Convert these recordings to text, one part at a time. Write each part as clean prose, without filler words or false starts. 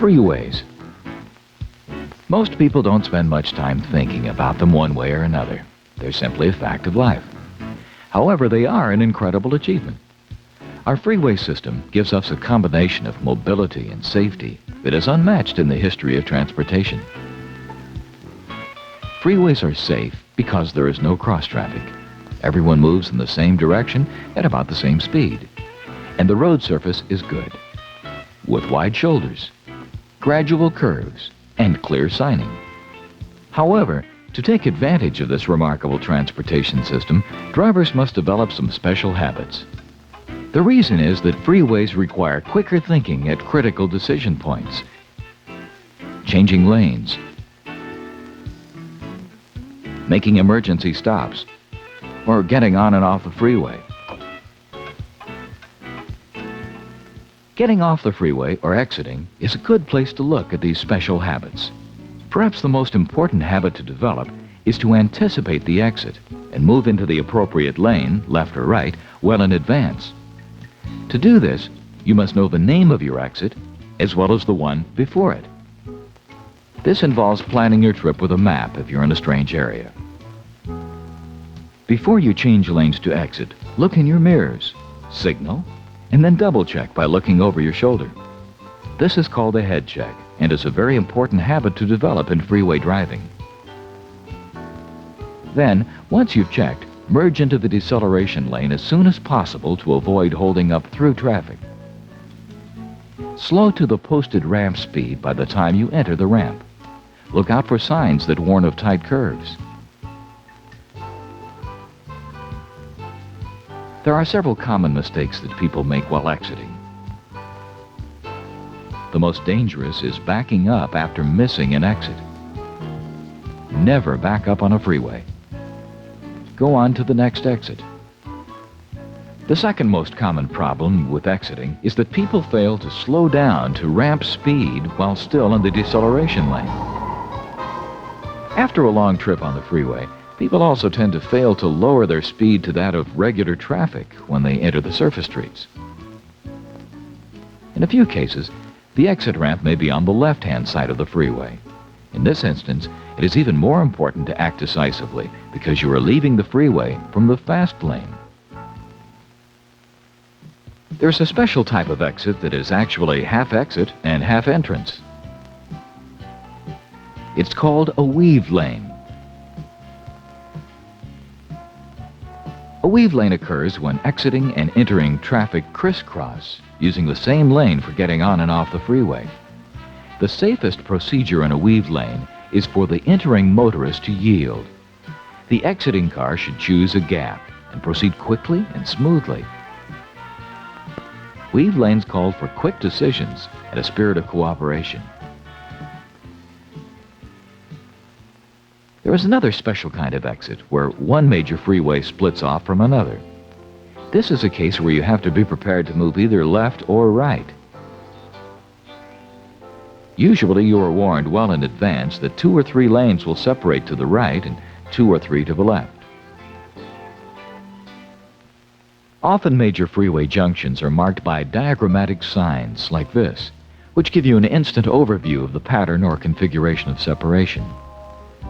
Freeways. Most people don't spend much time thinking about them one way or another. They're simply a fact of life. However, they are an incredible achievement. Our freeway system gives us a combination of mobility and safety that is unmatched in the history of transportation. Freeways are safe because there is no cross-traffic. Everyone moves in the same direction at about the same speed. And the road surface is good, with wide shoulders, gradual curves, and clear signing. However, to take advantage of this remarkable transportation system, drivers must develop some special habits. The reason is that freeways require quicker thinking at critical decision points. Changing lanes, making emergency stops, or getting on and off the freeway. Getting off the freeway or exiting is a good place to look at these special habits. Perhaps the most important habit to develop is to anticipate the exit and move into the appropriate lane, left or right, well in advance. To do this, you must know the name of your exit as well as the one before it. This involves planning your trip with a map if you're in a strange area. Before you change lanes to exit, look in your mirrors, signal, and then double-check by looking over your shoulder. This is called a head check and is a very important habit to develop in freeway driving. Then, once you've checked, merge into the deceleration lane as soon as possible to avoid holding up through traffic. Slow to the posted ramp speed by the time you enter the ramp. Look out for signs that warn of tight curves. There are several common mistakes that people make while exiting. The most dangerous is backing up after missing an exit. Never back up on a freeway. Go on to the next exit. The second most common problem with exiting is that people fail to slow down to ramp speed while still in the deceleration lane. After a long trip on the freeway, people also tend to fail to lower their speed to that of regular traffic when they enter the surface streets. In a few cases, the exit ramp may be on the left-hand side of the freeway. In this instance, it is even more important to act decisively because you are leaving the freeway from the fast lane. There's a special type of exit that is actually half exit and half entrance. It's called a weave lane. A weave lane occurs when exiting and entering traffic crisscross, using the same lane for getting on and off the freeway. The safest procedure in a weave lane is for the entering motorist to yield. The exiting car should choose a gap and proceed quickly and smoothly. Weave lanes call for quick decisions and a spirit of cooperation. There is another special kind of exit where one major freeway splits off from another. This is a case where you have to be prepared to move either left or right. Usually you are warned well in advance that 2 or 3 lanes will separate to the right and 2 or 3 to the left. Often major freeway junctions are marked by diagrammatic signs like this, which give you an instant overview of the pattern or configuration of separation.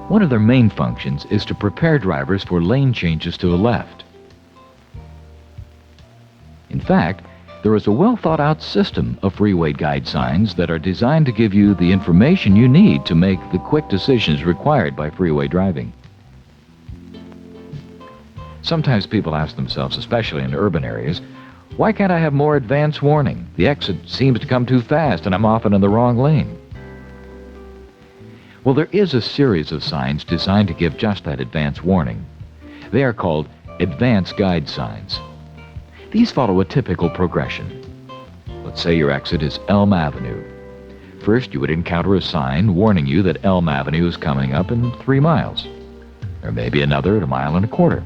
One of their main functions is to prepare drivers for lane changes to the left. In fact, there is a well-thought-out system of freeway guide signs that are designed to give you the information you need to make the quick decisions required by freeway driving. Sometimes people ask themselves, especially in urban areas, why can't I have more advance warning? The exit seems to come too fast and I'm often in the wrong lane. Well, there is a series of signs designed to give just that advance warning. They are called advance guide signs. These follow a typical progression. Let's say your exit is Elm Avenue. First, you would encounter a sign warning you that Elm Avenue is coming up in 3 miles. There may be another at 1.25 miles,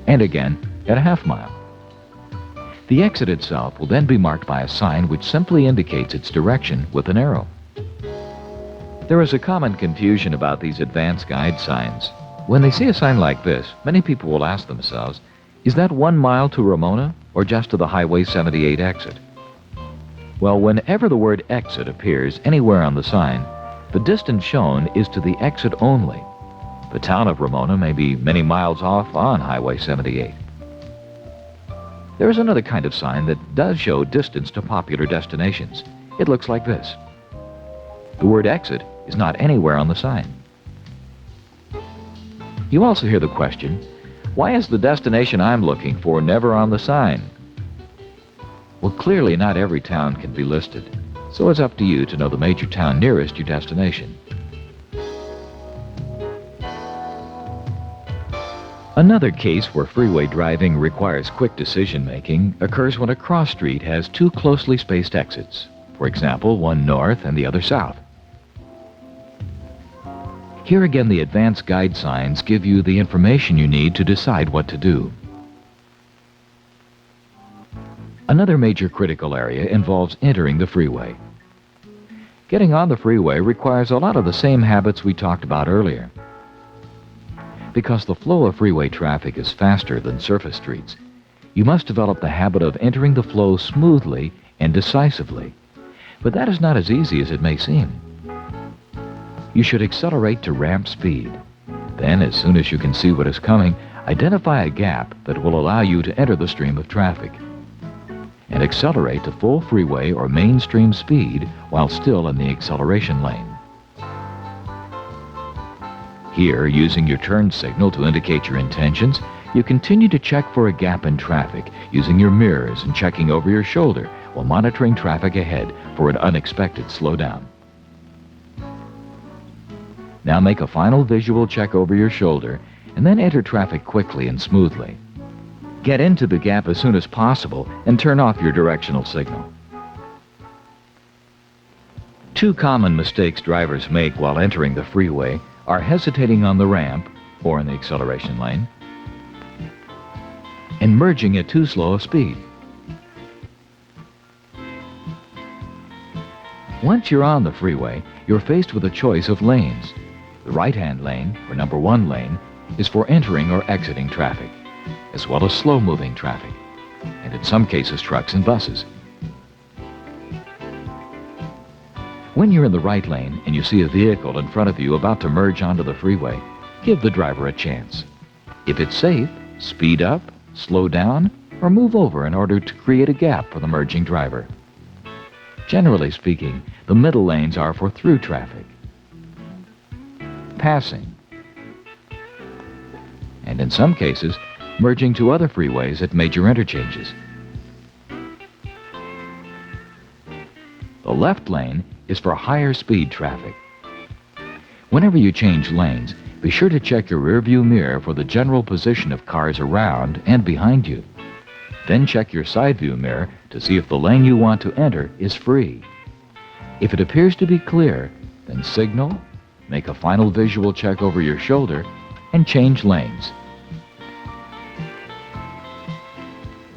and again at a 1/2 mile. The exit itself will then be marked by a sign which simply indicates its direction with an arrow. There is a common confusion about these advance guide signs. When they see a sign like this, many people will ask themselves, is that 1 mile to Ramona or just to the Highway 78 exit? Well, whenever the word exit appears anywhere on the sign, the distance shown is to the exit only. The town of Ramona may be many miles off on Highway 78. There is another kind of sign that does show distance to popular destinations. It looks like this. The word exit is not anywhere on the sign. You also hear the question, why is the destination I'm looking for never on the sign? Well, clearly not every town can be listed, so it's up to you to know the major town nearest your destination. Another case where freeway driving requires quick decision-making occurs when a cross street has two closely spaced exits. For example, one north and the other south. Here again, the advanced guide signs give you the information you need to decide what to do. Another major critical area involves entering the freeway. Getting on the freeway requires a lot of the same habits we talked about earlier. Because the flow of freeway traffic is faster than surface streets, you must develop the habit of entering the flow smoothly and decisively. But that is not as easy as it may seem. You should accelerate to ramp speed. Then, as soon as you can see what is coming, identify a gap that will allow you to enter the stream of traffic. And accelerate to full freeway or mainstream speed while still in the acceleration lane. Here, using your turn signal to indicate your intentions, you continue to check for a gap in traffic, using your mirrors and checking over your shoulder while monitoring traffic ahead for an unexpected slowdown. Now make a final visual check over your shoulder and then enter traffic quickly and smoothly. Get into the gap as soon as possible and turn off your directional signal. Two common mistakes drivers make while entering the freeway are hesitating on the ramp, or in the acceleration lane, and merging at too slow a speed. Once you're on the freeway, you're faced with a choice of lanes. The right-hand lane, or number 1 lane, is for entering or exiting traffic, as well as slow-moving traffic, and in some cases trucks and buses. When you're in the right lane and you see a vehicle in front of you about to merge onto the freeway, give the driver a chance. If it's safe, speed up, slow down, or move over in order to create a gap for the merging driver. Generally speaking, the middle lanes are for through traffic, passing, and in some cases, merging to other freeways at major interchanges. The left lane is for higher speed traffic. Whenever you change lanes, be sure to check your rearview mirror for the general position of cars around and behind you. Then check your side view mirror to see if the lane you want to enter is free. If it appears to be clear, then signal, make a final visual check over your shoulder, and change lanes.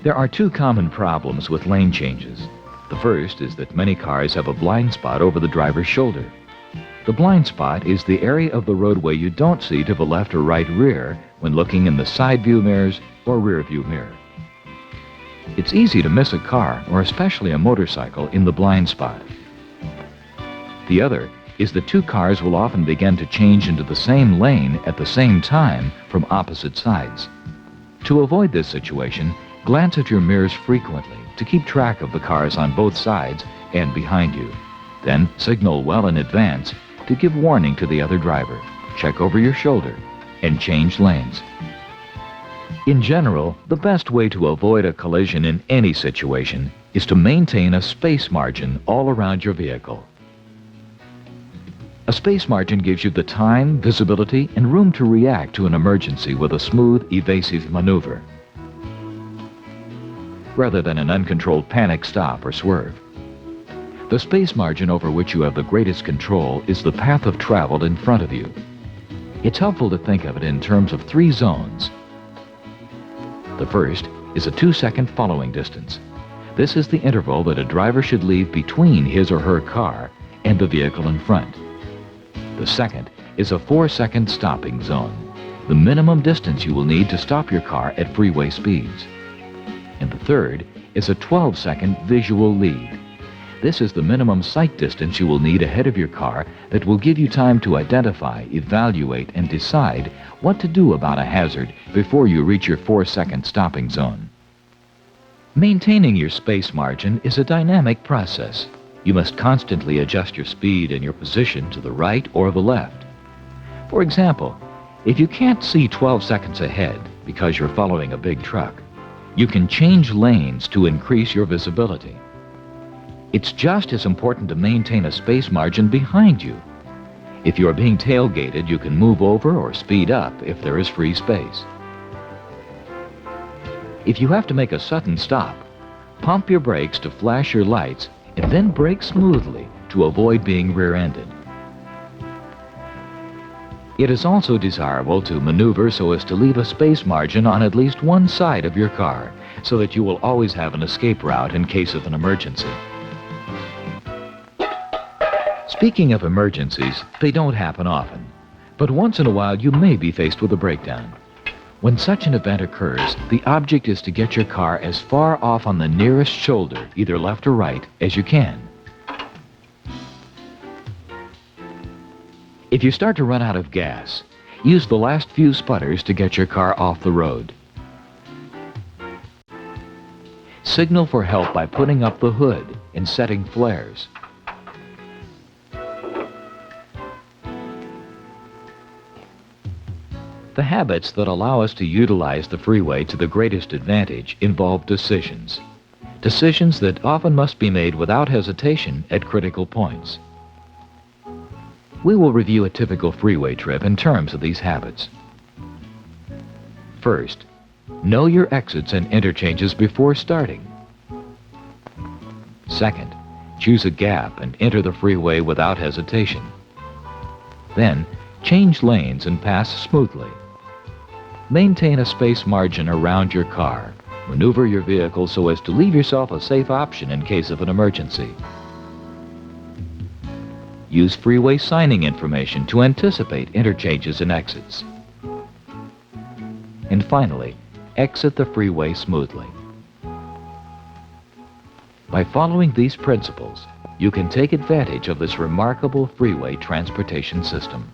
There are two common problems with lane changes. The first is that many cars have a blind spot over the driver's shoulder. The blind spot is the area of the roadway you don't see to the left or right rear when looking in the side view mirrors or rear view mirror. It's easy to miss a car, or especially a motorcycle, in the blind spot. The other is that two cars will often begin to change into the same lane at the same time from opposite sides. To avoid this situation, glance at your mirrors frequently to keep track of the cars on both sides and behind you. Then signal well in advance to give warning to the other driver, check over your shoulder, and change lanes. In general, the best way to avoid a collision in any situation is to maintain a space margin all around your vehicle. A space margin gives you the time, visibility, and room to react to an emergency with a smooth, evasive maneuver, rather than an uncontrolled panic stop or swerve. The space margin over which you have the greatest control is the path of travel in front of you. It's helpful to think of it in terms of 3 zones. The first is a 2-second following distance. This is the interval that a driver should leave between his or her car and the vehicle in front. The second is a 4-second stopping zone, the minimum distance you will need to stop your car at freeway speeds. And the third is a 12-second visual lead. This is the minimum sight distance you will need ahead of your car that will give you time to identify, evaluate, and decide what to do about a hazard before you reach your 4-second stopping zone. Maintaining your space margin is a dynamic process. You must constantly adjust your speed and your position to the right or the left. For example, if you can't see 12 seconds ahead because you're following a big truck, you can change lanes to increase your visibility. It's just as important to maintain a space margin behind you. If you're being tailgated, you can move over or speed up if there is free space. If you have to make a sudden stop, pump your brakes to flash your lights and then brake smoothly to avoid being rear-ended. It is also desirable to maneuver so as to leave a space margin on at least one side of your car so that you will always have an escape route in case of an emergency. Speaking of emergencies, they don't happen often, but once in a while you may be faced with a breakdown. When such an event occurs, the object is to get your car as far off on the nearest shoulder, either left or right, as you can. If you start to run out of gas, use the last few sputters to get your car off the road. Signal for help by putting up the hood and setting flares. The habits that allow us to utilize the freeway to the greatest advantage involve decisions. Decisions that often must be made without hesitation at critical points. We will review a typical freeway trip in terms of these habits. First, know your exits and interchanges before starting. Second, choose a gap and enter the freeway without hesitation. Then, change lanes and pass smoothly. Maintain a space margin around your car. Maneuver your vehicle so as to leave yourself a safe option in case of an emergency. Use freeway signing information to anticipate interchanges and exits. And finally, exit the freeway smoothly. By following these principles, you can take advantage of this remarkable freeway transportation system.